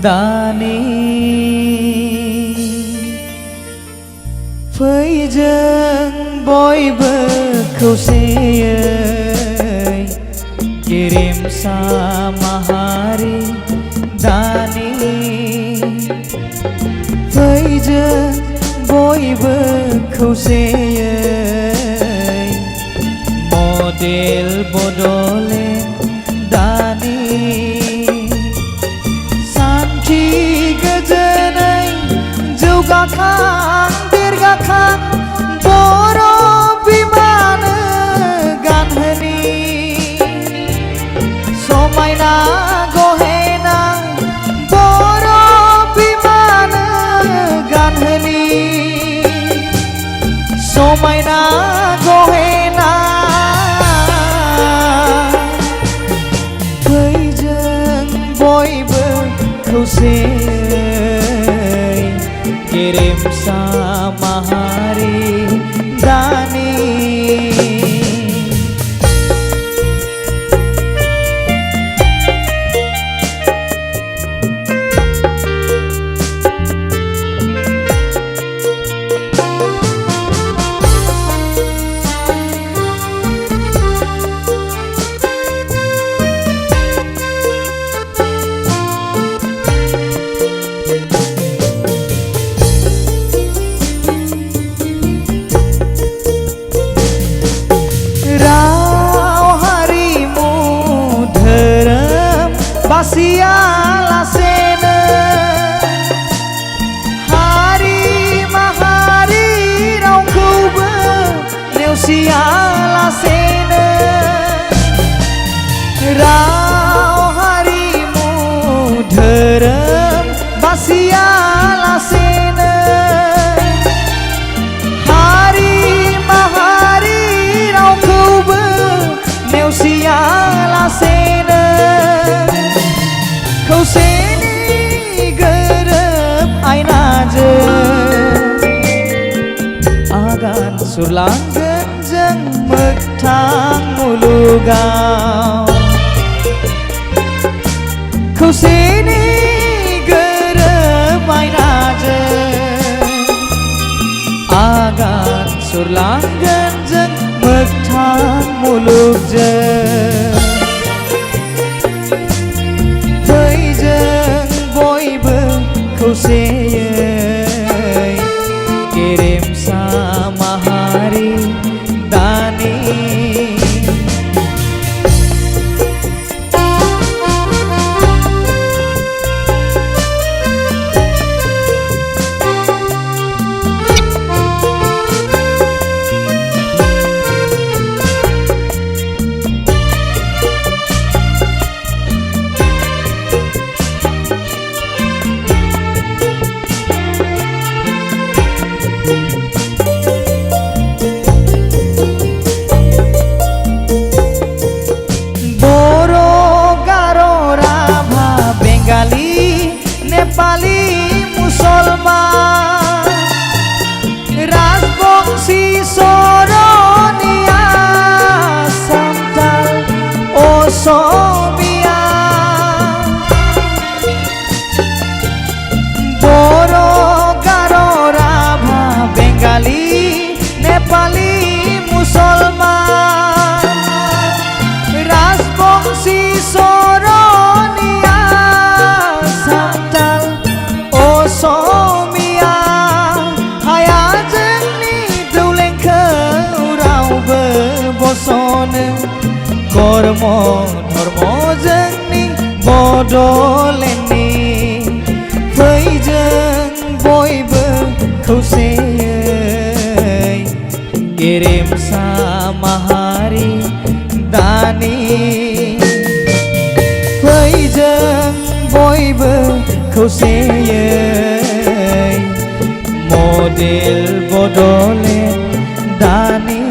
दानि फै जों बयबो खौसेयै गेरेमसा माहारि दानि फै जों बयबो खौसेयै मडेल बड'लेण्ड दानि सान्थि गोजोनै जौगाखां देरगाखां बर' बिमानो गानहोनि समायना गहेना बर' बिमानो गानहोनि समायना गहेना फै जों बयबो खौसेयै गेरेमसा माहारि दानि बासियालासेनो हारि माहारि रावखौबो नेवसियालासेनो राव हारिमु धोरोम बासियालासेनो हारि माहारि रावखौबो नेवसियालासेनो खौसेनि गोरोब आयनाजों आगान सुरलांगोन जों मोगथां मुलुगाव खौसेनि गोरोब आयनाजों आगान सुरलांगोन जों मोगथां मुलुगजों खौसेयै गेरेमसा माहारि दानि नेपाली मुसलमान राजबंशी सरनिया सान्थाल असमिया बर' गार' राभा बेंगाली नेपाली मुसलमान राजबंशी असमिया हाया जोंनि दौलेंखौ रावबो बस'नो कर्म धर्म जोंनि बड'लेण्डनि फै जों बयबो खौसेयै गेरेमसा माहारि दानि फै जों बयबो खौसेयै मडेल बड'लेण्ड दानि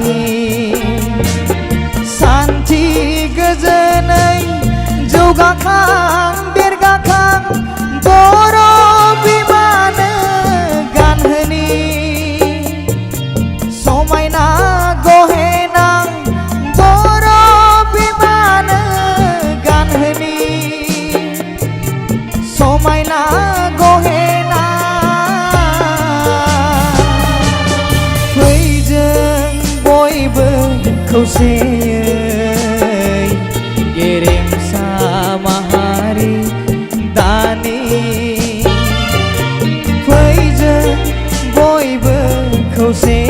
सान्थि गोजोनै जौगाखां देरगाखां बर' बिमानो गानहोनि समायना गहेना बर' बिमानो गानहोनि समायना खौसेयै गेरेमसा माहारि दानि फै जों बयबो खौसे